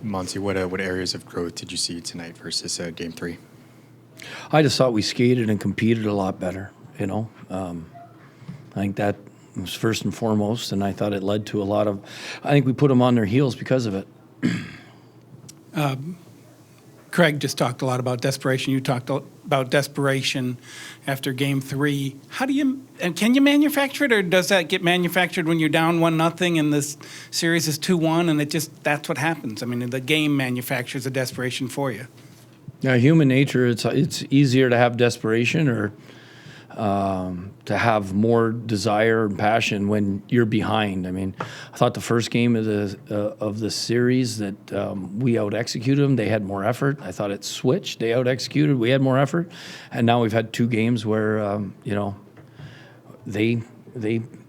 Monty, what areas of growth did you see tonight versus Game 3? I just thought we skated and competed a lot better, you know. I think that was first and foremost, and I thought it led to a lot of – I think we put them on their heels because of it. Craig just talked a lot about desperation. You talked about desperation after Game 3. Can you manufacture it, or does that get manufactured when you're down 1-0 and this series is 2-1, and that's what happens? I mean, the game manufactures a desperation for you. Yeah, human nature. It's easier to have desperation or to have more desire and passion when you're behind. I mean, I thought the first game of the series that we out-executed them. They had more effort. I thought it switched. They out-executed. We had more effort. And now we've had 2 games where, they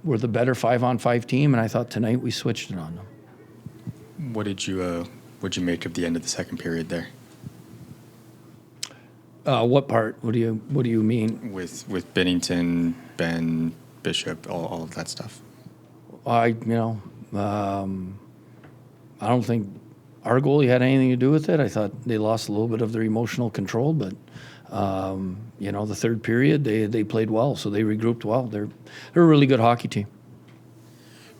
were the better 5-on-5 team, and I thought tonight we switched it on them. What'd you make of the end of the second period there? What part? What do you mean? With Bennington, Ben, Bishop, all of that stuff. I don't think our goalie had anything to do with it. I thought they lost a little bit of their emotional control, but the third period they played well, so they regrouped well. They're a really good hockey team.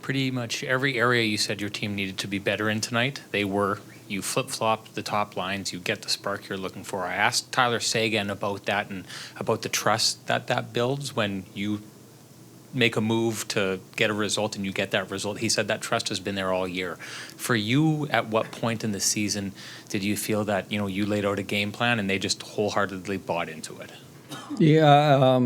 Pretty much every area you said your team needed to be better in tonight, they were. You flip-flop the top lines, you get the spark you're looking for. I asked Tyler Seguin about that and about the trust that builds when you make a move to get a result and you get that result. He said that trust has been there all year. For you, at what point in the season did you feel that, you laid out a game plan and they just wholeheartedly bought into it? Yeah,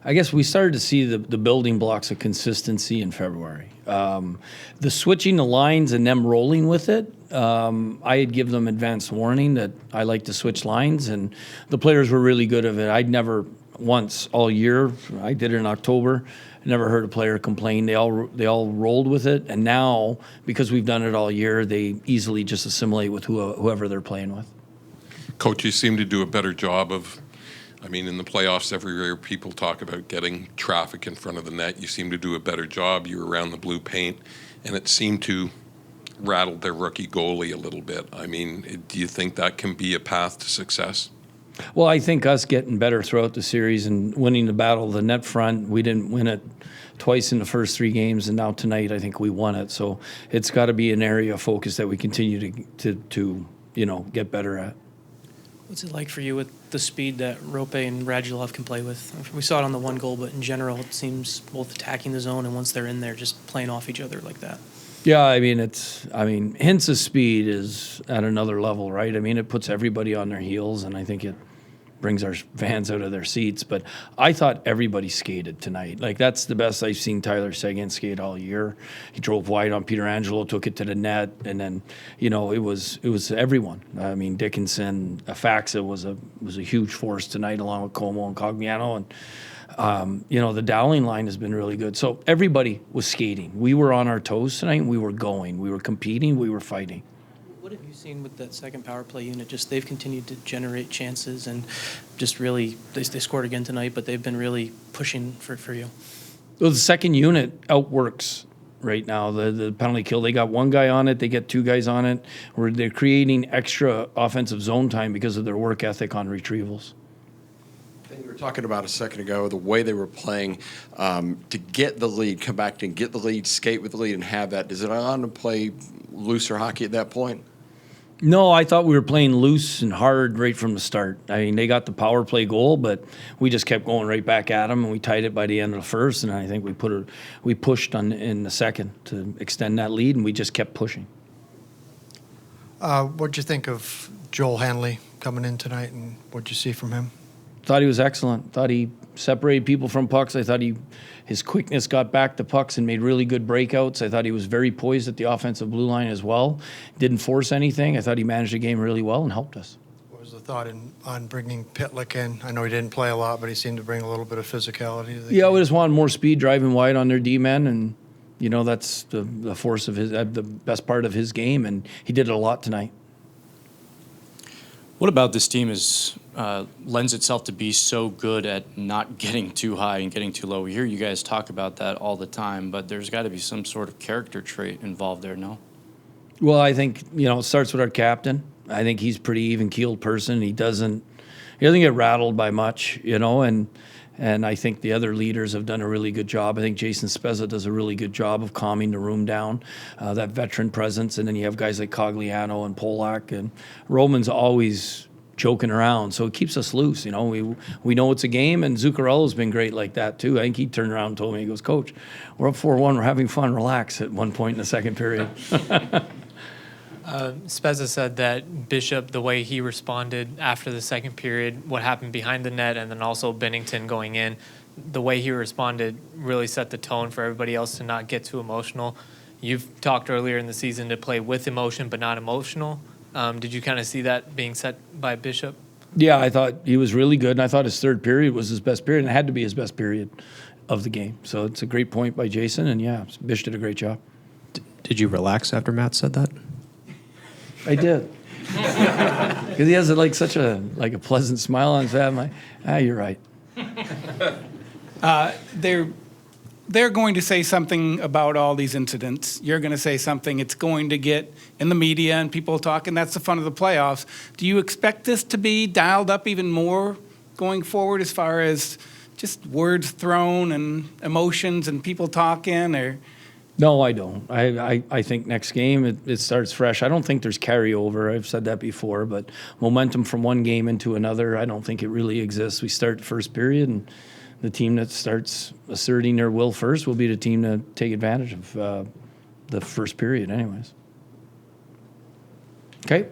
I guess we started to see the building blocks of consistency in February. The switching the lines and them rolling with it, I had given them advance warning that I like to switch lines, and the players were really good at it. I'd never once all year, I did it in October, never heard a player complain. They all rolled with it, and now, because we've done it all year, they easily just assimilate with whoever they're playing with. Coach, you seem to do a better job of, in the playoffs every year people talk about getting traffic in front of the net. You seem to do a better job. You were around the blue paint, and it seemed to rattle their rookie goalie a little bit. Do you think that can be a path to success? Well, I think us getting better throughout the series and winning the battle of the net front, we didn't win it twice in the first 3 games, and now tonight I think we won it. So it's got to be an area of focus that we continue to get better at. What's it like for you with the speed that Rope and Radulov can play with? We saw it on the 1 goal, but in general, it seems both attacking the zone and once they're in there, just playing off each other like that. Yeah, Hintz's speed is at another level, right? It puts everybody on their heels, and I think it brings our fans out of their seats. But I thought everybody skated tonight. That's the best I've seen Tyler Seguin skate all year. He drove wide on Pietrangelo, took it to the net, and then, it was everyone. Dickinson, Afaxa was a huge force tonight, along with Como and Cogliano, and the Dowling line has been really good. So everybody was skating. We were on our toes tonight. We were going. We were competing. We were fighting. What have you seen with that second power play unit? Just they've continued to generate chances and just really they scored again tonight, but they've been really pushing for you. Well, the second unit outworks right now. The penalty kill, they got 1 guy on it. They get 2 guys on it. Where they're creating extra offensive zone time because of their work ethic on retrievals. You were talking about a second ago, the way they were playing to get the lead, come back and get the lead, skate with the lead, and have that. Does it allow them to play looser hockey at that point? No, I thought we were playing loose and hard right from the start. They got the power play goal, but we just kept going right back at them, and we tied it by the end of the first. And I think we pushed in the second to extend that lead, and we just kept pushing. What'd you think of Joel Hanley coming in tonight, and what'd you see from him? Thought he was excellent. Thought he separated people from pucks. I thought his quickness got back to pucks and made really good breakouts. I thought he was very poised at the offensive blue line as well. Didn't force anything. I thought he managed the game really well and helped us. What was the thought on bringing Pitlick in? I know he didn't play a lot, but he seemed to bring a little bit of physicality to the game. We just wanted more speed driving wide on their D-men, and that's the force of the best part of his game, and he did it a lot tonight. What about this team lends itself to be so good at not getting too high and getting too low? We hear you guys talk about that all the time, but there's got to be some sort of character trait involved there, no? Well, I think, it starts with our captain. I think he's a pretty even-keeled person. He doesn't get rattled by much, and I think the other leaders have done a really good job. I think Jason Spezza does a really good job of calming the room down, that veteran presence. And then you have guys like Cogliano and Polak, and Roman's always joking around, so it keeps us loose. We know it's a game, and Zuccarello's been great like that too. I think he turned around and told me, he goes, "Coach, we're up 4-1, we're having fun, relax," at one point in the second period. Spezza said that Bishop, the way he responded after the second period, what happened behind the net, and then also Bennington going in, the way he responded really set the tone for everybody else to not get too emotional. You've talked earlier in the season to play with emotion but not emotional. Did you kind of see that being set by Bishop? Yeah, I thought he was really good, and I thought his third period was his best period, and it had to be his best period of the game. So it's a great point by Jason, and yeah, Bish did a great job. Did you relax after Matt said that? I did. Because he has such a pleasant smile on his face. I'm like, you're right. They're going to say something about all these incidents. You're going to say something. It's going to get in the media and people talking. That's the fun of the playoffs. Do you expect this to be dialed up even more going forward as far as just words thrown and emotions and people talking? Or No, I don't. I think next game it starts fresh. I don't think there's carryover. I've said that before, but momentum from one game into another, I don't think it really exists. We start the first period, and the team that starts asserting their will first will be the team to take advantage of the first period anyways. Okay,